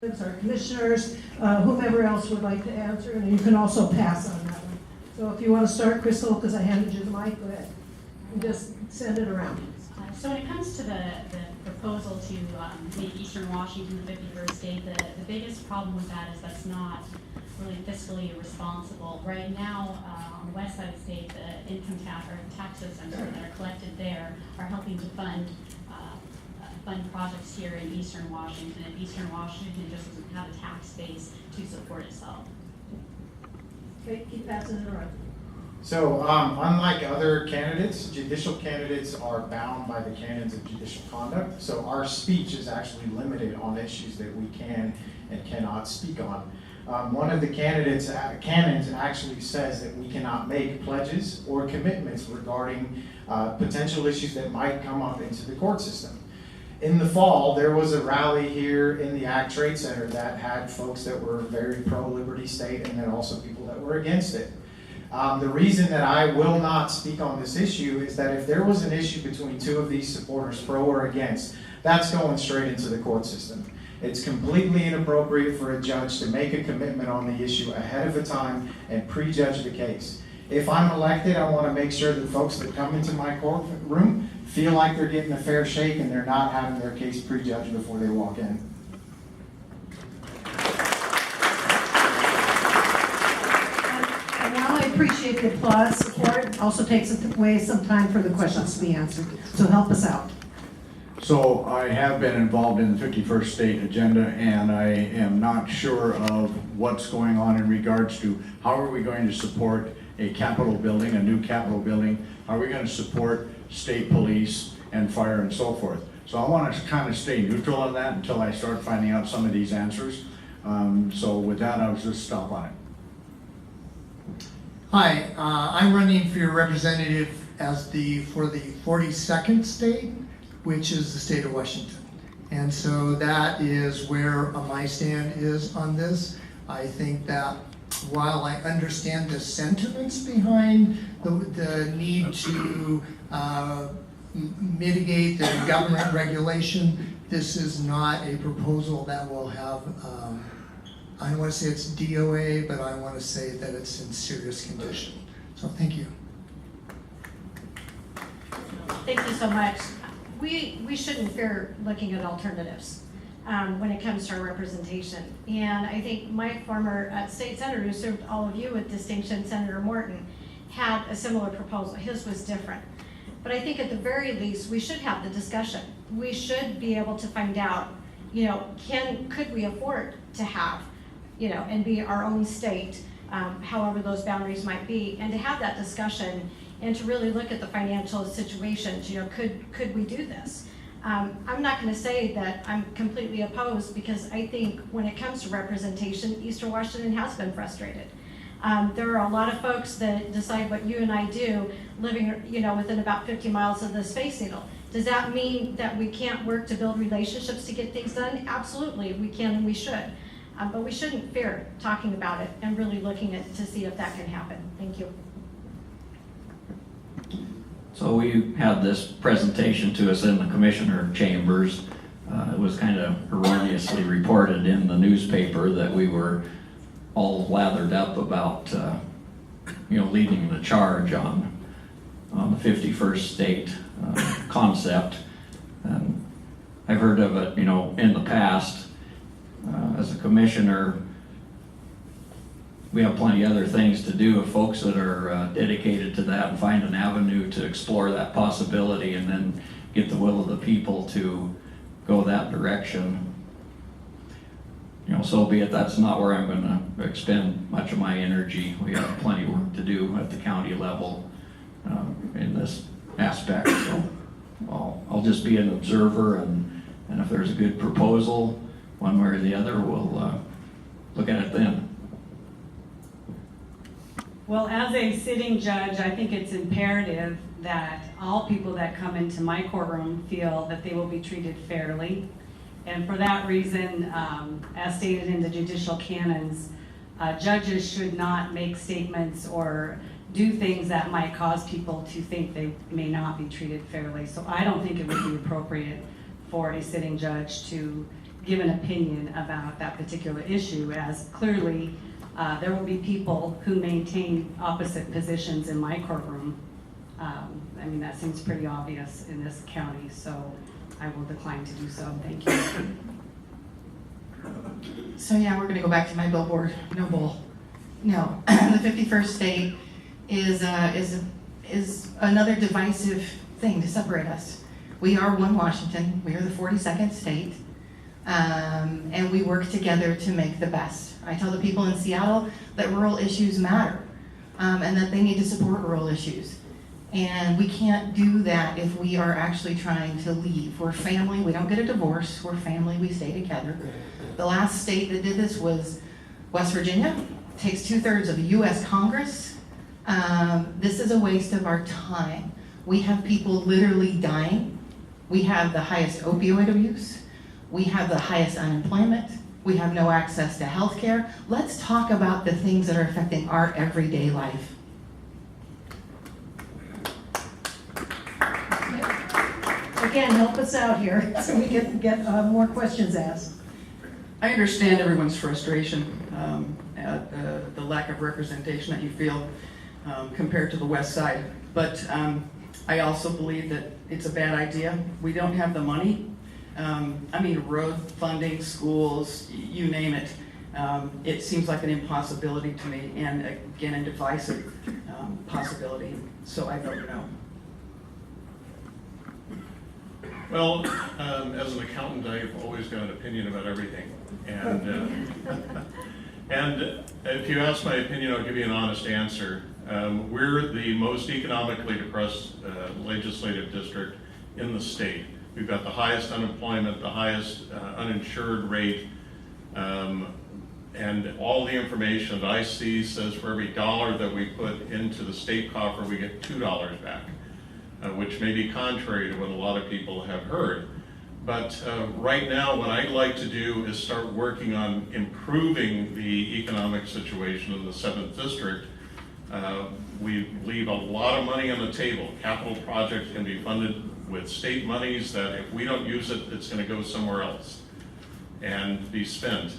Our commissioners, whomever else would like to answer, and you can also pass on that one. So if you want to start, Crystal, because I handed you the mic, go ahead. And just send it around. So when it comes to the proposal to make Eastern Washington the 51st state, the biggest problem with that is that's not really fiscally responsible. Right now, on the west side of the state, the income tax or taxes that are collected there are helping to fund projects here in Eastern Washington, and Eastern Washington just doesn't have a tax base to support itself. Okay, keep passing it around. So, unlike other candidates, judicial candidates are bound by the canons of judicial conduct. So our speech is actually limited on issues that we can and cannot speak on. One of the candidates' canons actually says that we cannot make pledges or commitments regarding potential issues that might come up into the court system. In the fall, there was a rally here in the Ag Trade Center that had folks that were very pro-Liberty State and then also people that were against it. The reason that I will not speak on this issue is that if there was an issue between two of these supporters, pro or against, that's going straight into the court system. It's completely inappropriate for a judge to make a commitment on the issue ahead of a time and prejudge the case. If I'm elected, I want to make sure that folks that come into my courtroom feel like they're getting a fair shake and they're not having their case prejudged before they walk in. And while I appreciate the applause support, also takes away some time for the questions to be answered. So help us out. So I have been involved in the 51st state agenda, and I am not sure of what's going on in regards to how are we going to support a Capitol building, a new Capitol building. Are we going to support state police and fire and so forth? So I want to kind of stay neutral on that until I start finding out some of these answers. So with that, I was just stop on it. Hi, I'm running for your representative for the 42nd state, which is the state of Washington. And so that is where my stand is on this. I think that while I understand the sentiments behind the need to mitigate the government regulation, this is not a proposal that will have, I don't want to say it's DOA, but I want to say that it's in serious condition. So thank you. Thank you so much. We shouldn't fear looking at alternatives when it comes to our representation. And I think my former state senator, who served all of you with distinction, Senator Morton, had a similar proposal. His was different. But I think at the very least, we should have the discussion. We should be able to find out, could we afford to have, and be our own state, however those boundaries might be, and to have that discussion and to really look at the financial situations. Could we do this? I'm not going to say that I'm completely opposed, because I think when it comes to representation, Eastern Washington has been frustrated. There are a lot of folks that decide what you and I do living, within about 50 miles of the Space Needle. Does that mean that we can't work to build relationships to get things done? Absolutely, we can and we should. But we shouldn't fear talking about it and really looking at to see if that can happen. Thank you. So we had this presentation to us in the commissioner chambers. It was kind of erroneously reported in the newspaper that we were all lathered up about, leading the charge on the 51st state concept. And I've heard of it, in the past. As a commissioner, we have plenty of other things to do with folks that are dedicated to that, and find an avenue to explore that possibility and then get the will of the people to go that direction. So be it. That's not where I'm going to expend much of my energy. We have plenty of work to do at the county level in this aspect. So I'll just be an observer, and if there's a good proposal, one way or the other, we'll look at it then. Well, as a sitting judge, I think it's imperative that all people that come into my courtroom feel that they will be treated fairly. And for that reason, as stated in the judicial canons, judges should not make statements or do things that might cause people to think they may not be treated fairly. So I don't think it would be appropriate for a sitting judge to give an opinion about that particular issue, as clearly there will be people who maintain opposite positions in my courtroom. I mean, that seems pretty obvious in this county, so I will decline to do so. Thank you. So yeah, we're gonna go back to my billboard, no bull. No, the 51st state is another divisive thing to separate us. We are one Washington, we are the 42nd state, and we work together to make the best. I tell the people in Seattle that rural issues matter, and that they need to support rural issues. And we can't do that if we are actually trying to leave. We're family, we don't get a divorce, we're family, we stay together. The last state that did this was West Virginia. It takes 2/3 of the US Congress. This is a waste of our time. We have people literally dying. We have the highest opioid abuse. We have the highest unemployment. We have no access to health care. Let's talk about the things that are affecting our everyday life. Again, help us out here so we can get more questions asked. I understand everyone's frustration at the lack of representation that you feel compared to the west side, but I also believe that it's a bad idea. We don't have the money. I mean, road funding, schools, you name it. It seems like an impossibility to me, and again, a divisive possibility, so I vote no. Well, as an accountant, I've always got an opinion about everything. And if you ask my opinion, I'll give you an honest answer. We're the most economically depressed legislative district in the state. We've got the highest unemployment, the highest uninsured rate, and all the information that I see says for every dollar that we put into the state coffer, we get $2 back. Which may be contrary to what a lot of people have heard. But right now, what I'd like to do is start working on improving the economic situation in the 7th District. We leave a lot of money on the table. Capital projects can be funded with state monies that if we don't use it, it's going to go somewhere else and be spent.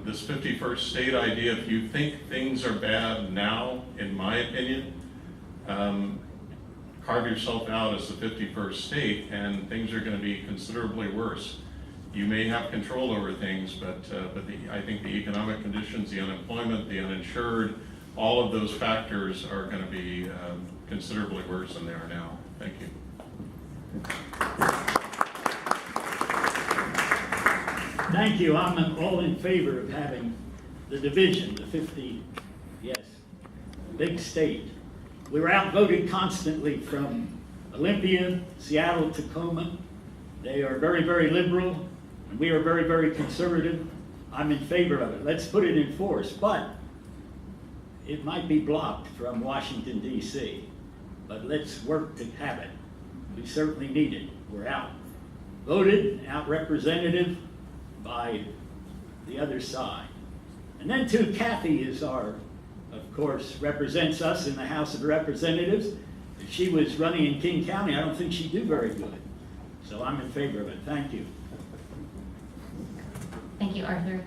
This 51st state idea, if you think things are bad now, in my opinion, carve yourself out as the 51st state and things are going to be considerably worse. You may have control over things, but I think the economic conditions, the unemployment, the uninsured, all of those factors are going to be considerably worse than they are now. Thank you. Thank you. I'm all in favor of having the division, the 50, yes, big state. We were outvoted constantly from Olympia, Seattle, Tacoma. They are very, very liberal, and we are very, very conservative. I'm in favor of it. Let's put it in force, but it might be blocked from Washington, D.C., but let's work to have it. We certainly need it. We're outvoted, out-representative by the other side. And then too, Kathy is of course, represents us in the House of Representatives. If she was running in King County, I don't think she'd do very good. So I'm in favor of it. Thank you. Thank you, Arthur.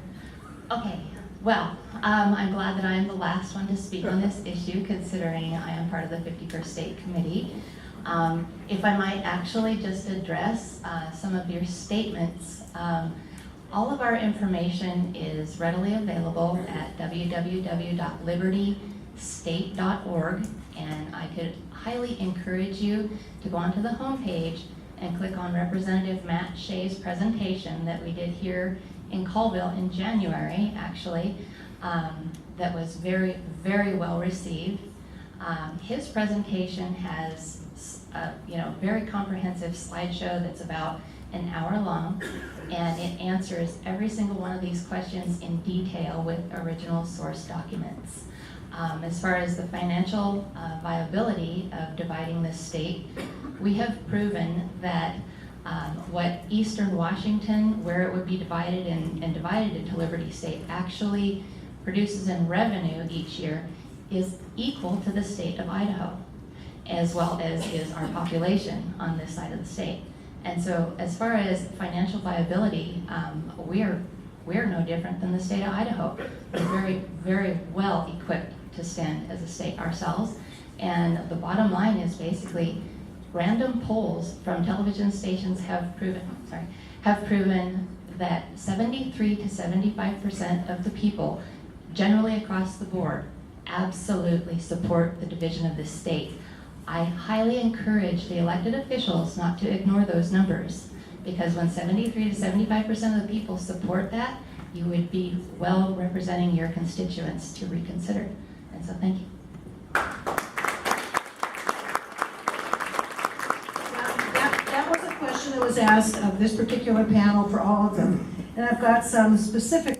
Okay, well, I'm glad that I am the last one to speak on this issue, considering I am part of the 51st State Committee. If I might actually just address some of your statements. All of our information is readily available at www.libertystate.org, and I could highly encourage you to go onto the homepage and click on Representative Matt Shea's presentation that we did here in Colville in January, actually, that was very, very well received. His presentation has a very comprehensive slideshow that's about an hour long, and it answers every single one of these questions in detail with original source documents. As far as the financial viability of dividing the state, we have proven that what Eastern Washington, where it would be divided and divided into Liberty State, actually produces in revenue each year is equal to the state of Idaho, as well as is our population on this side of the state. And so as far as financial viability, we are no different than the state of Idaho. We're very, very well equipped to stand as a state ourselves. And the bottom line is basically random polls from television stations have proven that 73 to 75% of the people, generally across the board, absolutely support the division of this state. I highly encourage the elected officials not to ignore those numbers, because when 73 to 75% of the people support that, you would be well representing your constituents to reconsider. And so thank you. That was a question that was asked of this particular panel for all of them. And I've got some specific